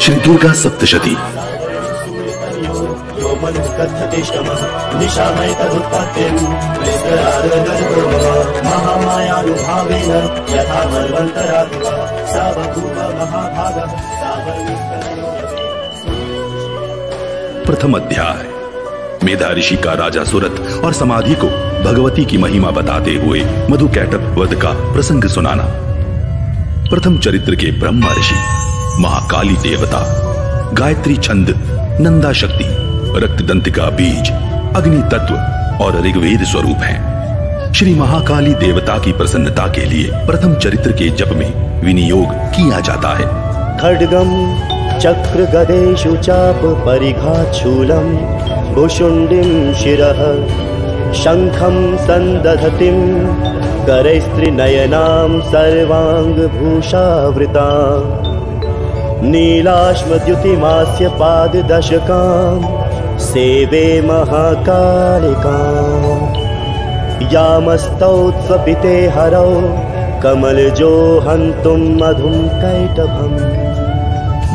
श्री दुर्गा सप्तशती। प्रथम अध्याय। मेधा ऋषि का राजा सुरथ और समाधि को भगवती की महिमा बताते हुए मधुकैटभ वध का प्रसंग सुनाना। प्रथम चरित्र के ब्रह्मा ऋषि, महाकाली देवता, गायत्री छंद, नंदा शक्ति, रक्तदंतिका बीज, अग्नि तत्व और ऋग्वेद स्वरूप हैं। श्री महाकाली देवता की प्रसन्नता के लिए प्रथम चरित्र के जप में विनियोग किया जाता है। खड्गम चक्र गदेषु चाप परिघाच्छूलम भुशुंडिम शिरः शंखम संदधतिम करैस्त्रिनयनां सर्वांग भूषावृता नीलाश्मद्युतिमास्य पाददशकां सेवे महाकालिकां यामस्तौत्स्वपिते हरौ कमलजो हन्तुं मधुं कैटभम्।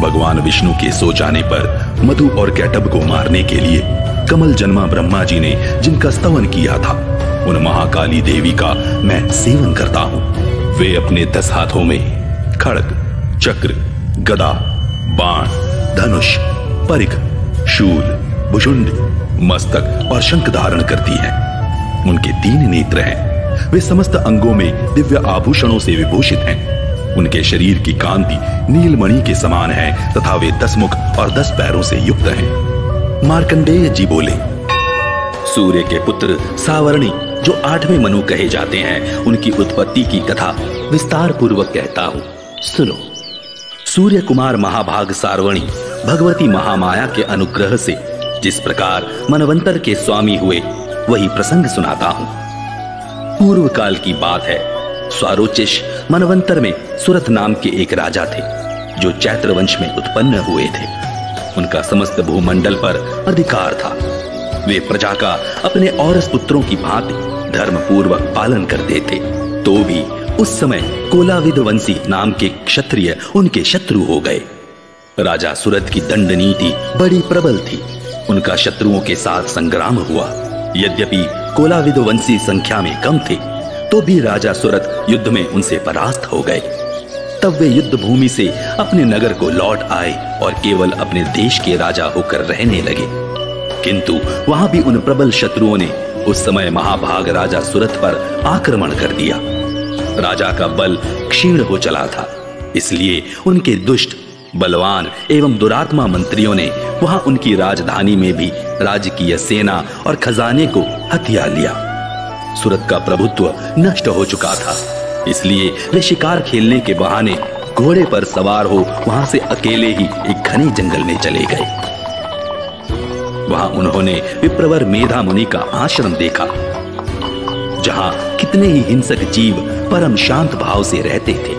भगवान विष्णु के सो जाने पर मधु और कैटभ को मारने के लिए कमल जन्मा ब्रह्मा जी ने जिनका स्तवन किया था, उन महाकाली देवी का मैं सेवन करता हूँ। वे अपने 10 हाथों में खड्ग, चक्र, गदा, बाण, धनुष, परिघ, शूल, भुजुंड, मस्तक और शंख धारण करती हैं। उनके 3 नेत्र हैं। वे समस्त अंगों में दिव्य आभूषणों से विभूषित हैं। उनके शरीर की कांति नीलमणि के समान है तथा वे 10 मुख और 10 पैरों से युक्त हैं। मार्कंडेय जी बोले, सूर्य के पुत्र सावर्णी जो 8वें मनु कहे जाते हैं, उनकी उत्पत्ति की कथा विस्तार पूर्वक कहता हूं, सुनो। सूर्य कुमार महाभाग सार्वणी भगवती महामाया के अनुग्रह से जिस प्रकार मनवंतर के स्वामी हुए, वही प्रसंग सुनाता हूं। पूर्व काल की बात है। स्वारोचिष मनवंतर में सुरथ नाम के एक राजा थे, जो चैत्र वंश में उत्पन्न हुए थे। उनका समस्त भूमंडल पर अधिकार था। वे प्रजा का अपने औरस पुत्रों की भांति धर्म पूर्वक पालन करते थे। तो भी उस समय कोलाविद वंशी नाम के क्षत्रिय उनके शत्रु हो गए। राजा सुरथ की दंड नीति बड़ी प्रबल थी। उनका शत्रुओं के साथ संग्राम हुआ। यद्यपि कोलाविद वंशी संख्या में कम थे, तो भी राजा सुरथ युद्ध में उनसे परास्त हो गए। तब वे युद्ध भूमि से अपने नगर को लौट आए और केवल अपने देश के राजा होकर रहने लगे। किंतु वहां भी उन प्रबल शत्रुओं ने उस समय महाभाग राजा सुरथ पर आक्रमण कर दिया। राजा का बल क्षीण हो चला था, इसलिए उनके दुष्ट, बलवान एवं दुरात्मा मंत्रियों ने वहां उनकी राजधानी में भी राजकीय सेना और खजाने को हथिया लिया। सुरथ का प्रभुत्व नष्ट हो चुका था, इसलिए वे शिकार खेलने के बहाने घोड़े पर सवार हो वहां से अकेले ही एक घने जंगल में चले गए। वहां उन्होंने विप्रवर मेधा मुनि का आश्रम देखा, जहां कितने ही हिंसक जीव परम शांत भाव से रहते थे।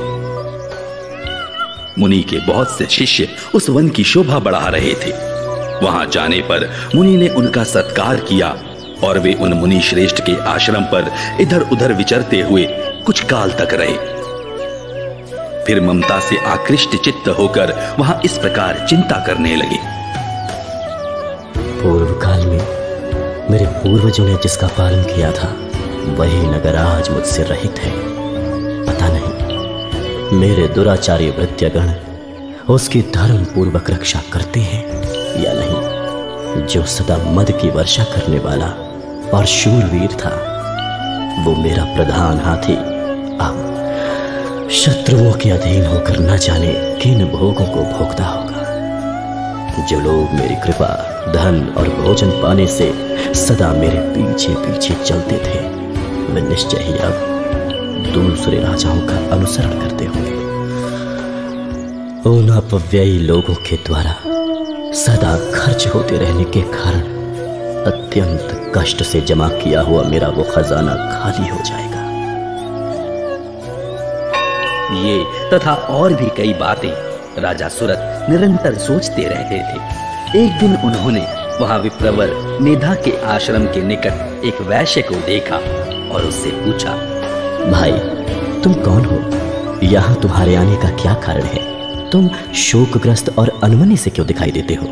मुनि के बहुत से शिष्य उस वन की शोभा बढ़ा रहे थे। वहां जाने पर मुनि ने उनका सत्कार किया और वे उन मुनि श्रेष्ठ के आश्रम पर इधर उधर विचरते हुए कुछ काल तक रहे। फिर ममता से आकृष्ट चित्त होकर वहां इस प्रकार चिंता करने लगे। पूर्व काल में मेरे पूर्वजों ने जिसका पालन किया था, वही नगर आज मुझसे रहित है। पता नहीं मेरे दुराचारी भृत्यगण उसकी धर्म पूर्वक रक्षा करते हैं या नहीं। जो सदा मद की वर्षा करने वाला और शूरवीर था, वो मेरा प्रधान हाथी अब शत्रुओं के अधीन होकर न जाने किन भोगों को भोगता होगा। जो लोग मेरी कृपा, धन और भोजन पाने से सदा मेरे पीछे पीछे चलते थे, वे निश्चय ही अब दूसरे राजाओं का अनुसरण करते होंगे। उन अपव्ययी लोगों के द्वारा सदा खर्च होते रहने के कारण अत्यंत कष्ट से जमा किया हुआ मेरा वो खजाना खाली हो जाएगा। ये तथा और भी कई बातें राजा सुरथ निरंतर सोचते रहते थे। एक दिन उन्होंने वहां विप्रवर मेधा के आश्रम के निकट एक वैश्य को देखा और उससे पूछा, भाई तुम कौन हो? यहाँ तुम्हारे आने का क्या कारण है? तुम शोकग्रस्त और अनमने से क्यों दिखाई देते हो?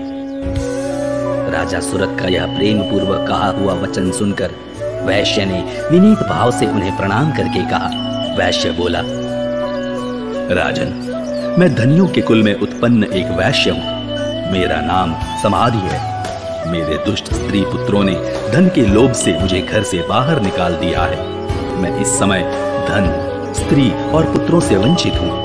राजा सुरत का यह प्रेम पूर्वक कहा हुआ वचन सुनकर वैश्य ने विनीत भाव से उन्हें प्रणाम करके कहा। वैश्य बोला, राजन, मैं धनियों के कुल में उत्पन्न एक वैश्य हूं। मेरा नाम समाधि है। मेरे दुष्ट स्त्री पुत्रों ने धन के लोभ से मुझे घर से बाहर निकाल दिया है। मैं इस समय धन, स्त्री और पुत्रों से वंचित हूं।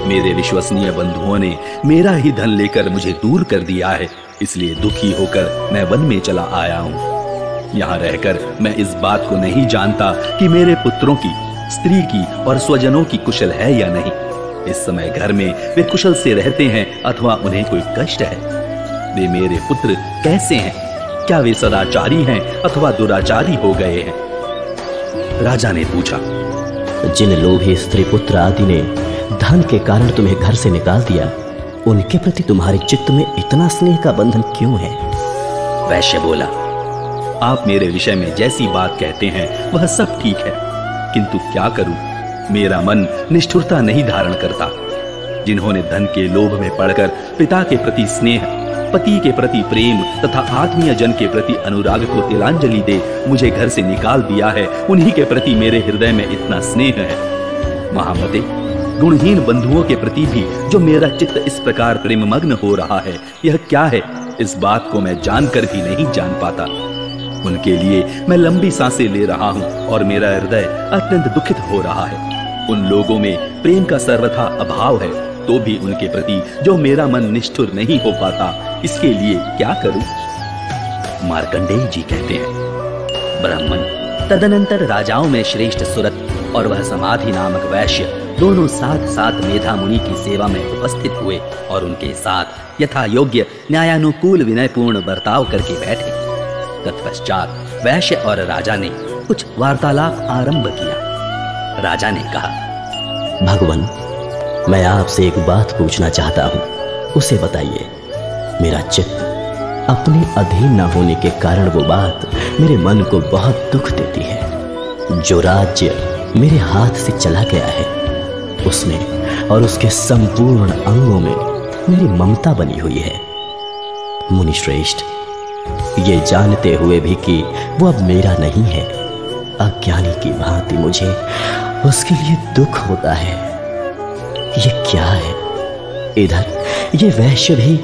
मेरे विश्वसनीय बंधुओं ने मेरा ही धन लेकर मुझे दूर कर दिया है, इसलिए दुखी होकर मैं वन में चला आया हूं। यहाँ रहकर मैं इस बात को नहीं जानता कि मेरे पुत्रों की, स्त्री की और स्वजनों की कुशल है या नहीं। इस समय घर में वे कुशल से रहते हैं अथवा उन्हें कोई कष्ट है। वे मेरे पुत्र कैसे हैं? क्या वे सदाचारी हैं अथवा दुराचारी हो गए हैं? राजा ने पूछा, जिन लोभी स्त्री पुत्र आदि ने धन के कारण तुम्हें घर से निकाल दिया, उनके प्रति तुम्हारे चित्त में इतना स्नेह का बंधन क्यों है? वैश्य बोला, आप मेरे विषय में जैसी बात कहते हैं वह सब ठीक है, किंतु क्या करूं, मेरा मन निष्ठुरता नहीं धारण करता। जिन्होंने धन के लोभ में पड़कर पिता के प्रति स्नेह, पति के प्रति प्रेम तथा आत्मीय जन के प्रति अनुराग को तिलांजलि दे मुझे घर से निकाल दिया है, उन्हीं के प्रति मेरे हृदय में इतना स्नेह है। महामते, गुणहीन बंधुओं के प्रति भी जो मेरा चित्त इस प्रकार प्रेममग्न हो रहा है, यह क्या है, इस बात को मैं जानकर भी नहीं जान पाता। उनके लिए मैं लंबी सांसें ले रहा हूं और मेरा हृदय अत्यंत दुखित हो रहा है। उन लोगों में प्रेम का सर्वथा अभाव है, तो भी उनके प्रति जो मेरा मन निष्ठुर नहीं हो पाता, इसके लिए क्या करूं? मार्कंडेय जी कहते हैं, ब्राह्मण, तदनंतर राजाओं में श्रेष्ठ सुरत और वह समाधि नामक वैश्य दोनों साथ साथ मेधा मुनि की सेवा में उपस्थित हुए और उनके साथ यथा योग्य न्यायानुकूल विनयपूर्ण बर्ताव करके बैठे। तत्पश्चात वैश्य और राजा ने कुछ वार्तालाप आरंभ किया। राजा ने कहा, भगवान, मैं आपसे एक बात पूछना चाहता हूं, उसे बताइए। मेरा चित्त अपने अधीन न होने के कारण वो बात मेरे मन को बहुत दुख देती है। जो राज्य मेरे हाथ से चला गया है, उसमें और उसके संपूर्ण अंगों में मेरी ममता बनी हुई है। मुनिश्रेष्ठ, ये जानते हुए भी कि वो अब मेरा नहीं है, अज्ञानी की भांति मुझे उसके लिए दुख होता है। ये क्या है? इधर ये वैश्य भी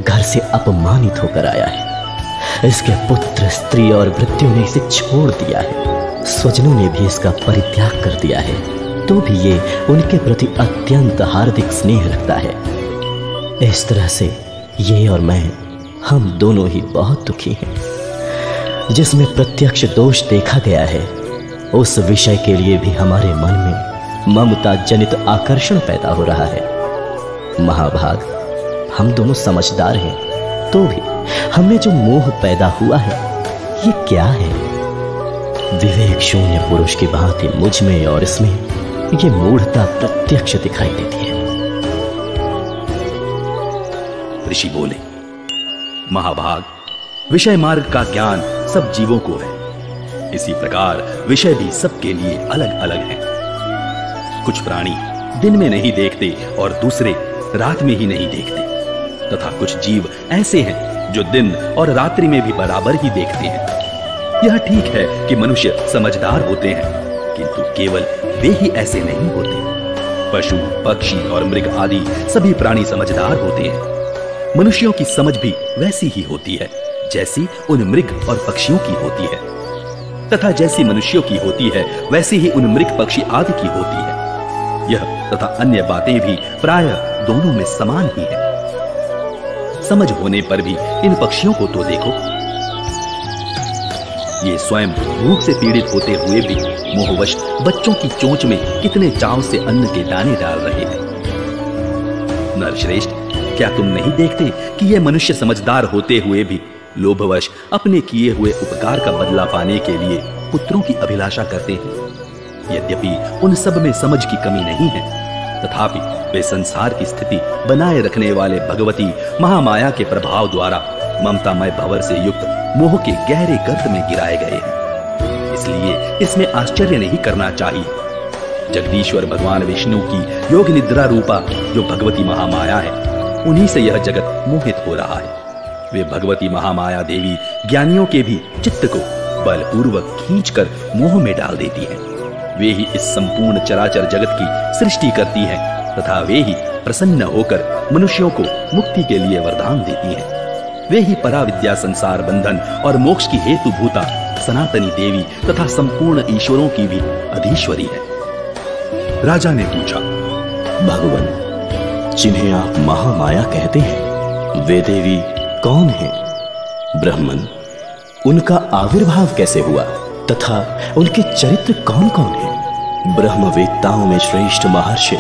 घर से अपमानित होकर आया है। इसके पुत्र, स्त्री और भृत्यों ने इसे छोड़ दिया है। स्वजनों ने भी इसका परित्याग कर दिया है, तो भी ये उनके प्रति अत्यंत हार्दिक स्नेह रखता है। इस तरह से ये और मैं, हम दोनों ही बहुत दुखी हैं। जिसमें प्रत्यक्ष दोष देखा गया है, उस विषय के लिए भी हमारे मन में ममता जनित आकर्षण पैदा हो रहा है। महाभाग, हम दोनों समझदार हैं, तो भी हमें जो मोह पैदा हुआ है, ये क्या है? विवेक शून्य पुरुष की भांति मुझ में और इसमें ये मूढ़ता प्रत्यक्ष दिखाई देती है। ऋषि बोले, महाभाग, विषय मार्ग का ज्ञान सब जीवों को है। इसी प्रकार विषय भी सबके लिए अलग अलग है। कुछ प्राणी दिन में नहीं देखते और दूसरे रात में ही नहीं देखते, तथा कुछ जीव ऐसे हैं जो दिन और रात्रि में भी बराबर ही देखते हैं। यह ठीक है कि मनुष्य समझदार होते हैं, किंतु केवल वे ही ऐसे नहीं होते। पशु, पक्षी और मृग आदि सभी प्राणी समझदार होते हैं। मनुष्यों की समझ भी वैसी ही होती है जैसी उन मृग और पक्षियों की होती है, तथा जैसी मनुष्यों की होती है वैसी ही उन मृग, पक्षी आदि की होती है। यह तथा अन्य बातें भी प्रायः दोनों में समान ही है। समझ होने पर भी इन पक्षियों को तो देखो, ये स्वयं भूख से पीड़ित होते हुए भी मोहवश बच्चों की चोंच में कितने चाव से अन्न के दाने डाल रहे हैं। नरश्रेष्ठ, क्या तुम नहीं देखते कि ये मनुष्य समझदार होते हुए भी लोभवश अपने किए हुए उपकार का बदला पाने के लिए पुत्रों की अभिलाषा करते हैं? यद्यपि उन सब में समझ की कमी नहीं है, तथापि वे संसार की स्थिति बनाए रखने वाले भगवती महामाया के प्रभाव द्वारा ममतामय भंवर से युक्त मोह के गहरे गर्त में गिराए गए हैं। इसलिए इसमें आश्चर्य नहीं करना चाहिए। जगदीश्वर भगवान विष्णु की योग निद्रा रूपा जो भगवती महामाया है, उन्हीं से यह जगत मोहित हो रहा है। वे भगवती महामाया देवी ज्ञानियों के भी चित्त को बलपूर्वक खींचकर मोह में डाल देती है। वे ही इस संपूर्ण चराचर जगत की सृष्टि करती हैं तथा वे ही प्रसन्न होकर मनुष्यों को मुक्ति के लिए वरदान देती हैं। वे ही पराविद्या, संसार बंधन और मोक्ष की हेतु भूता सनातनी देवी तथा संपूर्ण ईश्वरों की भी अधीश्वरी है। राजा ने पूछा, भगवान, जिन्हें आप महामाया कहते हैं, वे देवी कौन हैं? ब्राह्मण, उनका आविर्भाव कैसे हुआ तथा उनके चरित्र कौन कौन हैं? ब्रह्मवेत्ताओं में श्रेष्ठ महर्षि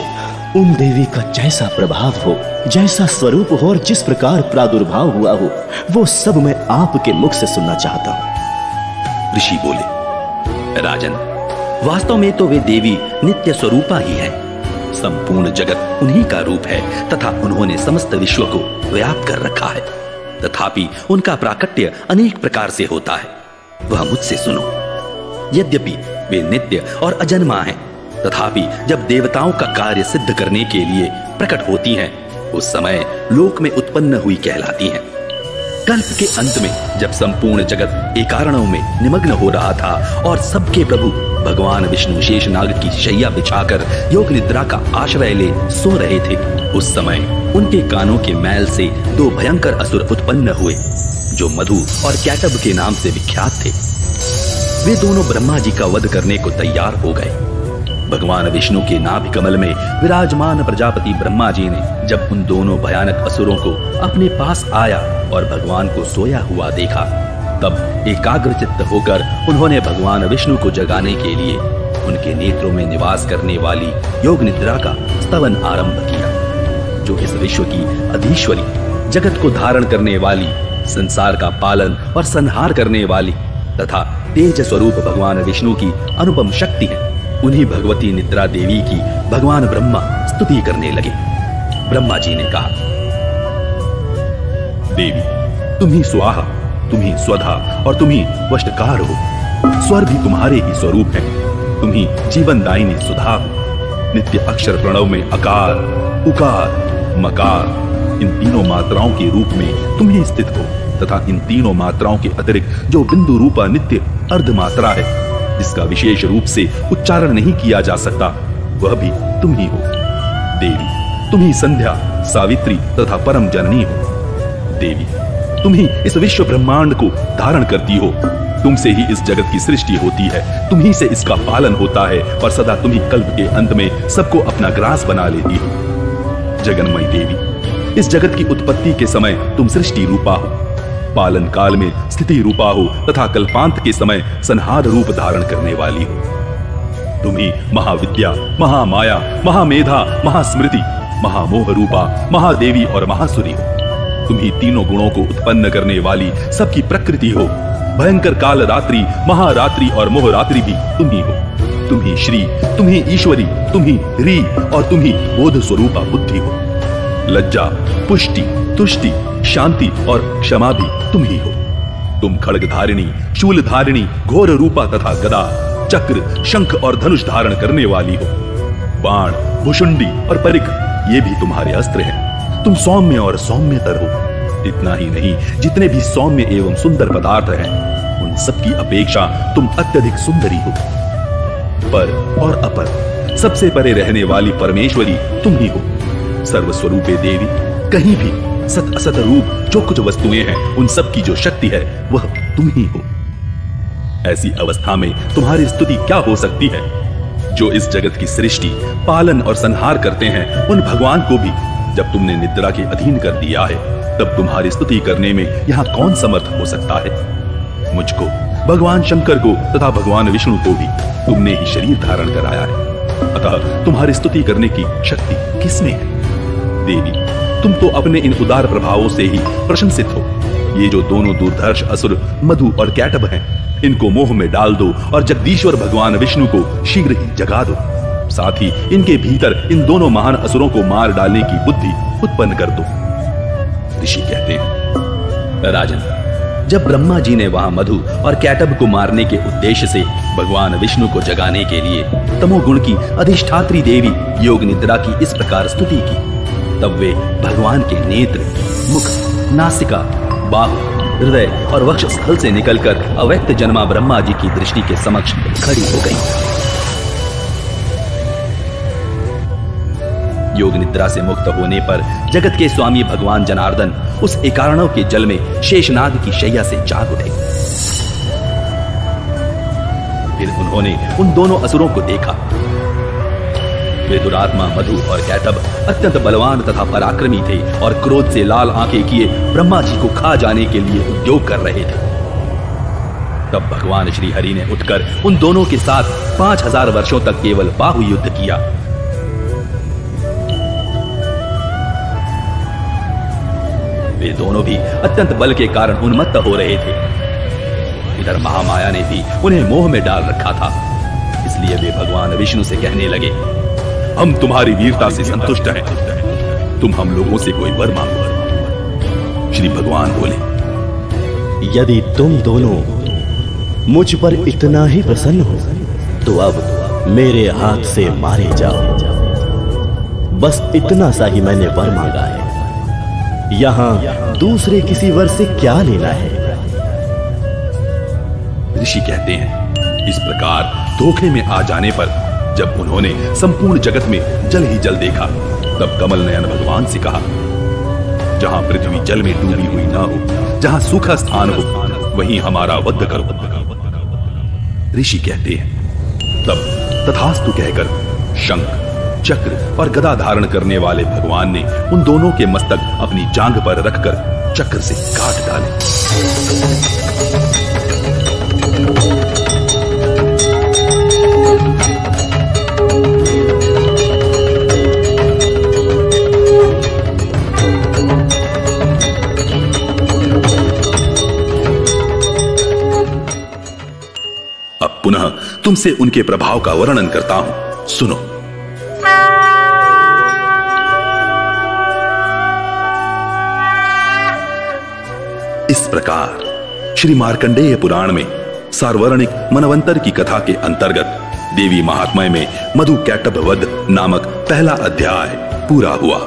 उन देवी का जैसा प्रभाव हो, जैसा स्वरूप हो और जिस प्रकार प्रादुर्भाव हुआ हो, वो सब मैं आपके मुख से सुनना चाहता हूं। ऋषि बोले, राजन, वास्तव में तो वे देवी नित्य स्वरूपा ही है। संपूर्ण जगत उन्हीं का रूप है तथा उन्होंने समस्त विश्व को व्याप्त कर रखा है। तथापि उनका प्राकट्य अनेक प्रकार से होता है, वह मुझसे सुनो। यद्यपि वे नित्य और अजन्मा हैं, तथापि जब देवताओं का कार्य सिद्ध करने के लिए प्रकट होती हैं, उस समय लोक में उत्पन्न हुई कहलाती हैं। कल्प के अंत में जब संपूर्ण जगत एकारणों में निमग्न हो रहा था और सबके प्रभु भगवान विष्णु शेषनाग की शैया बिछाकर योग निद्रा का आश्रय ले सो रहे थे, उस समय उनके कानों के मैल से दो भयंकर असुर उत्पन्न हुए जो मधु और कैटब के नाम से विख्यात थे। वे दोनों ब्रह्मा जी का वध करने को तैयार हो गए। भगवान विष्णु के नाभि कमल में विराजमान प्रजापति ब्रह्मा जी ने जब उन दोनों भयानक असुरों को अपने पास आया और भगवान को सोया हुआ देखा, तब एकाग्रचित्त होकर उन्होंने भगवान विष्णु को जगाने के लिए उनके नेत्रों में निवास करने वाली योग निद्रा का स्तवन आरंभ किया, जो इस विश्व की अधीश्वरी, जगत को धारण करने वाली, संसार का पालन और संहार करने वाली तथा तेज स्वरूप भगवान विष्णु की अनुपम शक्ति है। उन्हीं भगवती निद्रा देवी की भगवान ब्रह्मा स्तुति करने लगे। ब्रह्मा जी ने कहा, देवी, तुम ही स्वाहा, तुम ही स्वधा और तुम ही वष्टकार हो। स्वर भी तुम्हारे ही स्वरूप है। तुम ही जीवनदायिनी सुधा हो। नित्य अक्षर प्रणव में अकार, उकार, मकार, इन तीनों मात्राओं के रूप में तुम ही स्थित हो तथा इन तीनों मात्राओं के अतिरिक्त जो बिंदु रूपा नित्य अर्ध मात्रा है, जिसका विशेष रूप से उच्चारण नहीं किया जा सकता, वह भी तुम ही हो। देवी, तुम ही संध्या, सावित्री तथा परम जननी हो। देवी, तुम ही इस विश्व ब्रह्मांड को धारण करती हो। तुमसे ही इस जगत की सृष्टि होती है, तुम ही से इसका पालन होता है और सदा तुम ही कल्प के अंत में सबको अपना ग्रास बना लेती हो। जगन्मयी देवी, इस जगत की उत्पत्ति के समय तुम सृष्टि रूपा हो, पालन काल में स्थिति रूपा हो तथा कल्पांत के समय संहार रूप धारण करने वाली हो। तुम ही महाविद्या, महामाया, महामेधा, महास्मृति, महामोह रूपा, महादेवी और महासुरी हो। तुम ही तीनों गुणों को उत्पन्न करने वाली सबकी प्रकृति हो। भयंकर काल रात्रि, महारात्रि और मोहरात्रि भी तुम ही हो। तुम ही श्री, तुम ही ईश्वरी, तुम ही री और तुम ही बोध स्वरूपा बुद्धि हो। लज्जा, पुष्टि, तुष्टि, शांति और क्षमा भी तुम ही हो। तुम खड्ग धारिणी, शूल धारिणी, घोर रूपा तथा गदा, चक्र, शंख और धनुष धारण करने वाली हो। बाण, भुषुंडी और परिक, ये भी तुम्हारे अस्त्र हैं। तुम सौम्य और सौम्यतर हो। इतना ही नहीं, जितने भी सौम्य एवं सुंदर पदार्थ हैं, उन सबकी अपेक्षा तुम अत्यधिक सुंदरी हो। पर और अपर, सबसे परे रहने वाली परमेश्वरी तुम ही हो। सर्वस्वरूपे देवी, कहीं भी सत असत रूप जो कुछ वस्तुएं हैं, उन सब की जो शक्ति है, वह तुम ही हो। ऐसी अवस्था में तुम्हारी स्तुति क्या हो सकती है? जो इस जगत की सृष्टि, पालन और संहार करते हैं, उन भगवान को भी जब तुमने निद्रा के अधीन कर दिया है, तब तुम्हारी स्तुति करने में यहाँ कौन समर्थ हो सकता है? मुझको, भगवान शंकर को तथा भगवान विष्णु को भी तुमने ही शरीर धारण कराया है, अतः तुम्हारी स्तुति करने की शक्ति किसमें है? देवी, तुम तो अपने इन उदार प्रभावों से ही प्रशंसित हो। ये जो दोनों दुर्धर्ष असुर मधु और कैटब हैं, इनको मोह में डाल दो और जगदीश्वर भगवान विष्णु को शीघ्र ही जगा दो। साथ ही इनके भीतर इन दोनों महान असुरों को मार डालने की बुद्धि उत्पन्न कर दो। ऋषि कहते हैं, राजन, जब ब्रह्मा जी ने वहां मधु और कैटब को मारने के उद्देश्य से भगवान विष्णु को जगाने के लिए तमोगुण की अधिष्ठात्री देवी योग निद्रा की इस प्रकार स्तुति की, तब वे भगवान के नेत्र, मुख, नासिका, बाहु, हृदय और वक्षस्थल से निकलकर अव्यक्त जन्मा ब्रह्मा जी की दृष्टि के समक्ष खड़ी हो गई। योग निद्रा से मुक्त होने पर जगत के स्वामी भगवान जनार्दन उस एकारणव के जल में शेषनाग की शैया से जाग उठे। फिर उन्होंने उन दोनों असुरों को देखा। वे दुरात्मा मधु और कैटब अत्यंत बलवान तथा पराक्रमी थे और क्रोध से लाल आंखें किए ब्रह्मा जी को खा जाने के लिए उद्योग कर रहे थे। तब भगवान श्री हरि ने उठकर उन दोनों के साथ 5000 वर्षों तक केवल बाहु युद्ध किया। वे दोनों भी अत्यंत बल के कारण उन्मत्त हो रहे थे। इधर महामाया ने भी उन्हें मोह में डाल रखा था। इसलिए वे भगवान विष्णु से कहने लगे, हम तुम्हारी वीरता से संतुष्ट हैं, तुम हम लोगों से कोई वर मांगो। श्री भगवान बोले, यदि तुम दोनों मुझ पर इतना ही प्रसन्न हो तो अब मेरे हाथ से मारे जाओ। बस इतना सा ही मैंने वर मांगा है, यहां दूसरे किसी वर से क्या लेना है। ऋषि कहते हैं, इस प्रकार धोखे में आ जाने पर जब उन्होंने संपूर्ण जगत में जल ही जल देखा, तब कमल नयन भगवान से कहा, जहां पृथ्वी जल में डूबी हुई ना हो, जहां सूखा स्थान हो, वहीं हमारा वध करो। ऋषि कहते हैं, तब तथास्तु कहकर शंख, चक्र और गदा धारण करने वाले भगवान ने उन दोनों के मस्तक अपनी जांघ पर रखकर चक्र से काट डाले। अब पुनः तुमसे उनके प्रभाव का वर्णन करता हूं, सुनो। इस प्रकार श्री मार्कंडेय पुराण में सार्वरणिक मनवंतर की कथा के अंतर्गत देवी महात्म्य में मधु कैटभ वध नामक पहला अध्याय पूरा हुआ।